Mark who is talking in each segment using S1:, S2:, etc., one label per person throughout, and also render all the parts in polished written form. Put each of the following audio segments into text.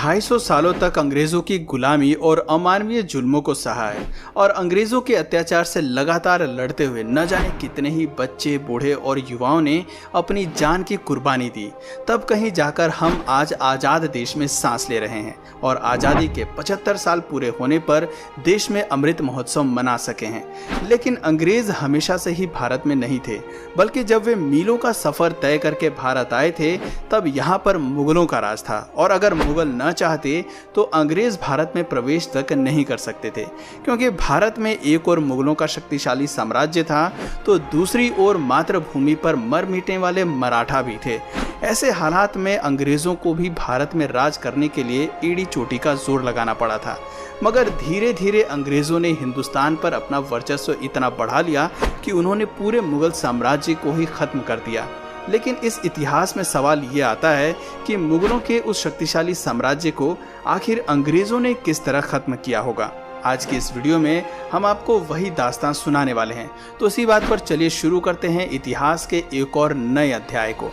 S1: 250 सालों तक अंग्रेजों की गुलामी और अमानवीय जुल्मों को सहा है और अंग्रेजों के अत्याचार से लगातार लड़ते हुए न जाने कितने ही बच्चे, बूढ़े और युवाओं ने अपनी जान की कुर्बानी दी। तब कहीं जाकर हम आज आज़ाद देश में सांस ले रहे हैं और आज़ादी के 75 साल पूरे होने पर देश में अमृत महोत्सव मना सके हैं। लेकिन अंग्रेज हमेशा से ही भारत में नहीं थे, बल्कि जब वे मीलों का सफ़र तय करके भारत आए थे तब यहाँ पर मुगलों का राज था और अगर मुगल न चाहते तो अंग्रेज भारत में प्रवेश तक नहीं कर सकते थे, क्योंकि भारत में एक और मुगलों का शक्तिशाली साम्राज्य था तो दूसरी ओर मातृभूमि पर मर मिटने वाले मराठा भी थे। ऐसे हालात में अंग्रेजों को भी भारत में राज करने के लिए एड़ी चोटी का जोर लगाना पड़ा था। मगर धीरे धीरे अंग्रेजों ने हिंदुस्तान पर अपना वर्चस्व इतना बढ़ा लिया कि उन्होंने पूरे मुगल साम्राज्य को ही खत्म कर दिया। लेकिन इस इतिहास में सवाल ये आता है कि मुगलों के उस शक्तिशाली साम्राज्य को आखिर अंग्रेजों ने किस तरह खत्म किया होगा। आज की इस वीडियो में हम आपको वही दास्तान सुनाने वाले हैं। तो इसी बात पर चलिए शुरू करते हैं इतिहास के एक और नए अध्याय को।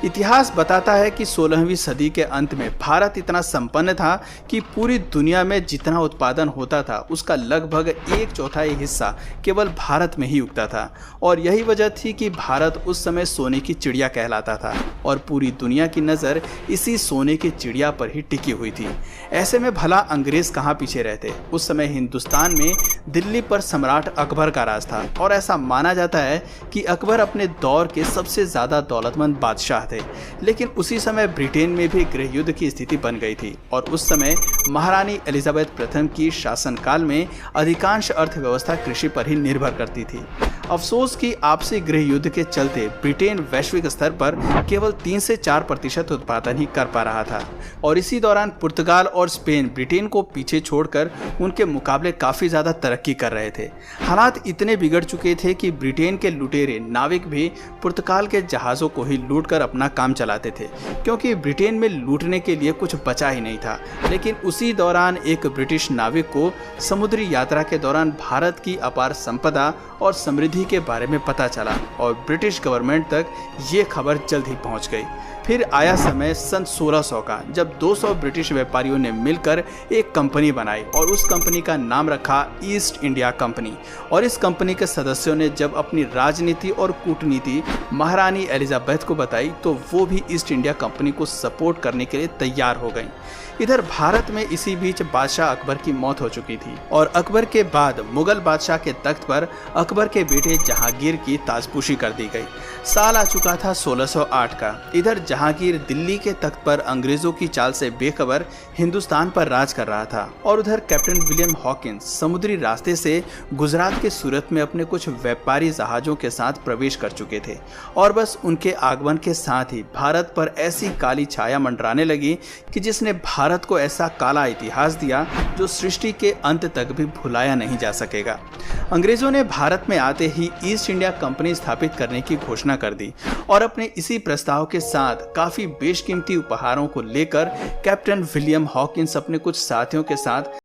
S1: इतिहास बताता है कि 16वीं सदी के अंत में भारत इतना संपन्न था कि पूरी दुनिया में जितना उत्पादन होता था उसका लगभग 1/4 हिस्सा केवल भारत में ही उगता था और यही वजह थी कि भारत उस समय सोने की चिड़िया कहलाता था और पूरी दुनिया की नज़र इसी सोने की चिड़िया पर ही टिकी हुई थी। ऐसे में भला अंग्रेज कहाँ पीछे रहते। उस समय हिंदुस्तान में दिल्ली पर सम्राट अकबर का राज था और ऐसा माना जाता है कि अकबर अपने दौर के सबसे ज़्यादा दौलतमंद बादशाह थे। लेकिन उसी समय ब्रिटेन में भी गृह युद्ध की स्थिति बन गई थी और उस समय महारानी एलिजाबेथ प्रथम की शासनकाल में अधिकांश अर्थव्यवस्था कृषि पर ही निर्भर करती थी। अफसोस कि आपसी गृह युद्ध के चलते ब्रिटेन वैश्विक स्तर पर केवल 3 से 4% उत्पादन ही कर पा रहा था और इसी दौरान पुर्तगाल और स्पेन ब्रिटेन को पीछे छोड़कर उनके मुकाबले काफ़ी ज़्यादा तरक्की कर रहे थे। हालात इतने बिगड़ चुके थे कि ब्रिटेन के लुटेरे नाविक भी पुर्तगाल के जहाज़ों को ही लूटकर अपना काम चलाते थे, क्योंकि ब्रिटेन में लूटने के लिए कुछ बचा ही नहीं था। लेकिन उसी दौरान एक ब्रिटिश नाविक को समुद्री यात्रा के दौरान भारत की अपार संपदा और समृद्धि के बारे में पता चला और ब्रिटिश गवर्नमेंट तक ये खबर जल्द ही पहुंच गई। फिर आया समय सन 1600 का, जब 200 ब्रिटिश व्यापारियों ने मिलकर एक कंपनी बनाई और उस कंपनी का नाम रखा ईस्ट इंडिया कंपनी। और इस कंपनी के सदस्यों ने जब अपनी राजनीति और कूटनीति महारानी एलिजाबेथ को बताई तो वो भी ईस्ट इंडिया कंपनी को सपोर्ट करने के लिए तैयार हो गई। इधर भारत में इसी बीच बादशाह अकबर की मौत हो चुकी थी और अकबर के बाद मुगल बादशाह के तख्त पर अकबर के बेटे जहांगीर की ताजपोशी कर दी गई। साल आ चुका था 1608 का। इधर जहांगीर दिल्ली के तख्त पर अंग्रेजों की चाल से बेखबर हिंदुस्तान पर राज कर रहा था और उधर कैप्टन विलियम हॉकिंस समुद्री रास्ते से गुजरात के सूरत में अपने कुछ व्यापारी जहाजों के साथ प्रवेश कर चुके थे और बस उनके आगमन के साथ ही भारत पर ऐसी काली छाया मंडराने लगी कि जिसने भारत को ऐसा काला इतिहास दिया जो सृष्टि के अंत तक भी भुलाया नहीं जा सकेगा। अंग्रेजों ने भारत में आते ही ईस्ट इंडिया कंपनी स्थापित करने की घोषणा कर दी और अपने इसी प्रस्ताव के साथ काफी बेशकीमती उपहारों को लेकर कैप्टन विलियम हॉकिंस अपने कुछ साथियों के साथ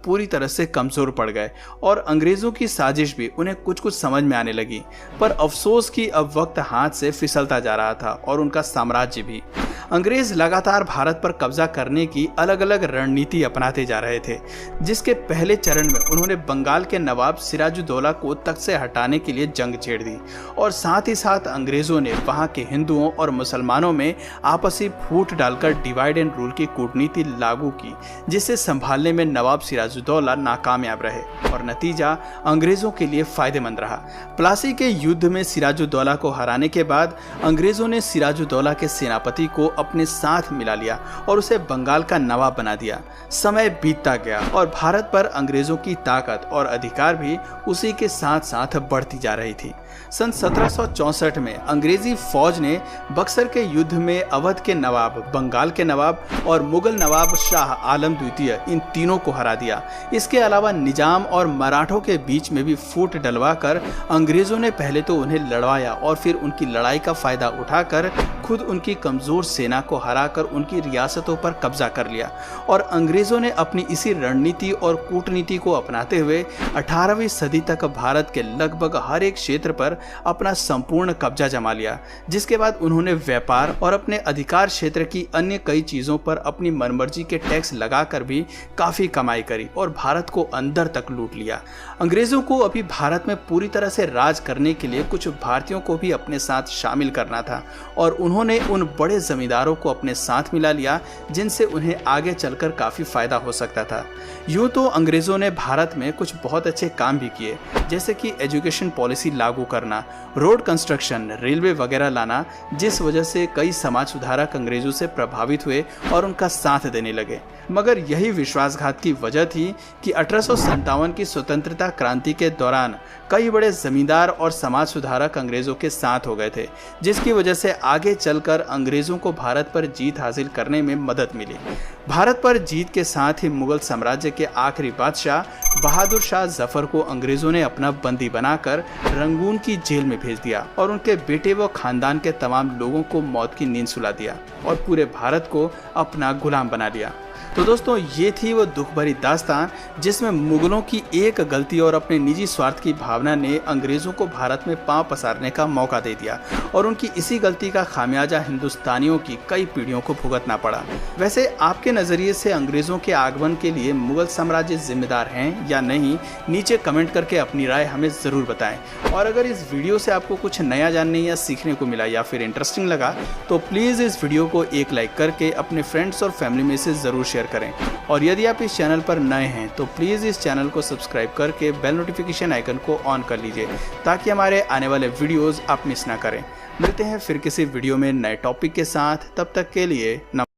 S1: पूरी तरह से कमजोर पड़ गए और अंग्रेजों की साजिश भी उन्हें कुछ कुछ समझ में आने लगी। पर अफसोस कि अब वक्त हाथ से फिसलता जा रहा था और उनका साम्राज्य भी। अंग्रेज लगातार भारत पर कब्जा करने की अलग अलग रणनीति अपनाते जा रहे थे, जिसके पहले चरण में उन्होंने बंगाल के नवाब सिराजुद्दौला को तख्त से हटाने के लिए जंग छेड़ दी और साथ ही साथ अंग्रेजों ने वहां के हिंदुओं और मुसलमानों में आपसी फूट डालकर डिवाइड एंड रूल की कूटनीति लागू की, जिसे संभालने में नवाब सिराजुद्दौला नाकामयाब रहे और नतीजा अंग्रेजों के लिए फायदेमंद रहा। प्लासी के युद्ध में सिराजुद्दौला को हराने के बाद अंग्रेजों ने सिराजुद्दौला के सेनापति को अपने साथ मिला लिया और उसे बंगाल का नवाब बना दिया। समय बीतता गया और भारत पर अंग्रेजों की ताकत और अधिकार भी उसी के साथ साथ बढ़ती जा रही थी। सन 1764 में अंग्रेजी फौज ने बक्सर के युद्ध में अवध के नवाब, बंगाल के नवाब और मुगल नवाब शाह आलम द्वितीय इन तीनों को हरा दिया। इसके अलावा निजाम और मराठों के बीच में भी फूट डलवाकर अंग्रेजों ने पहले तो उन्हें लड़वाया और फिर उनकी लड़ाई का फायदा उठाकर खुद उनकी कमजोर सेना को हराकर उनकी रियासतों पर कब्जा कर लिया और अंग्रेजों ने अपनी इसी रणनीति और कूटनीति को अपनाते हुए 18वीं सदी तक भारत के लगभग हर एक क्षेत्र पर अपना संपूर्ण कब्जा जमा लिया, जिसके बाद उन्होंने व्यापार और अपने अधिकार क्षेत्र की अन्य कई चीजों पर अपनी मनमर्जी के टैक्स लगाकर भी काफी कमाई करी और भारत को अंदर तक लूट लिया। अंग्रेजों को अभी भारत में पूरी तरह से राज करने के लिए कुछ भारतीयों को भी अपने साथ शामिल करना था और उन्होंने उन बड़े जमींदारों को अपने साथ मिला लिया जिनसे उन्हें आगे चलकर काफी फायदा हो सकता था। यूं तो अंग्रेजों ने भारत में कुछ बहुत अच्छे काम भी किए, जैसे कि एजुकेशन पॉलिसी लागू करना, रोड कंस्ट्रक्शन, रेलवे वगैरह लाना, जिस वजह से कई समाज सुधारक अंग्रेजों से प्रभावित हुए और उनका साथ देने लगे। मगर यही विश्वासघात की वजह थी कि 1857 की स्वतंत्रता क्रांति के दौरान कई बड़े जमींदार और समाज सुधारक अंग्रेजों के साथ हो गए थे, जिसकी वजह से आगे चलकर अंग्रेजों को भारत पर जीत हासिल करने में मदद मिली। भारत पर जीत के साथ ही मुगल साम्राज्य के आखिरी बादशाह बहादुर शाह जफर को अंग्रेजों ने अपना बंदी बनाकर रंगून की जेल में भेज दिया और उनके बेटे व खानदान के तमाम लोगों को मौत की नींद सुला दिया और पूरे भारत को अपना गुलाम बना लिया। तो दोस्तों, ये थी वो दुख भरी दास्तान जिसमें मुगलों की एक गलती और अपने निजी स्वार्थ की भावना ने अंग्रेजों को भारत में पांव पसारने का मौका दे दिया और उनकी इसी गलती का खामियाजा हिंदुस्तानियों की कई पीढ़ियों को भुगतना पड़ा। वैसे आपके नज़रिए से अंग्रेजों के आगमन के लिए मुगल साम्राज्य जिम्मेदार हैं या नहीं, नीचे कमेंट करके अपनी राय हमें ज़रूर बताएं। और अगर इस वीडियो से आपको कुछ नया जानने या सीखने को मिला या फिर इंटरेस्टिंग लगा तो प्लीज़ इस वीडियो को एक लाइक करके अपने फ्रेंड्स और फैमिली में से ज़रूर शेयर करें। और यदि आप इस चैनल पर नए हैं तो प्लीज़ इस चैनल को सब्सक्राइब करके बेल नोटिफिकेशन आइकन को ऑन कर लीजिए ताकि हमारे आने वाले वीडियोस आप मिस ना करें। मिलते हैं फिर किसी वीडियो में नए टॉपिक के साथ, तब तक के लिए नमस्कार।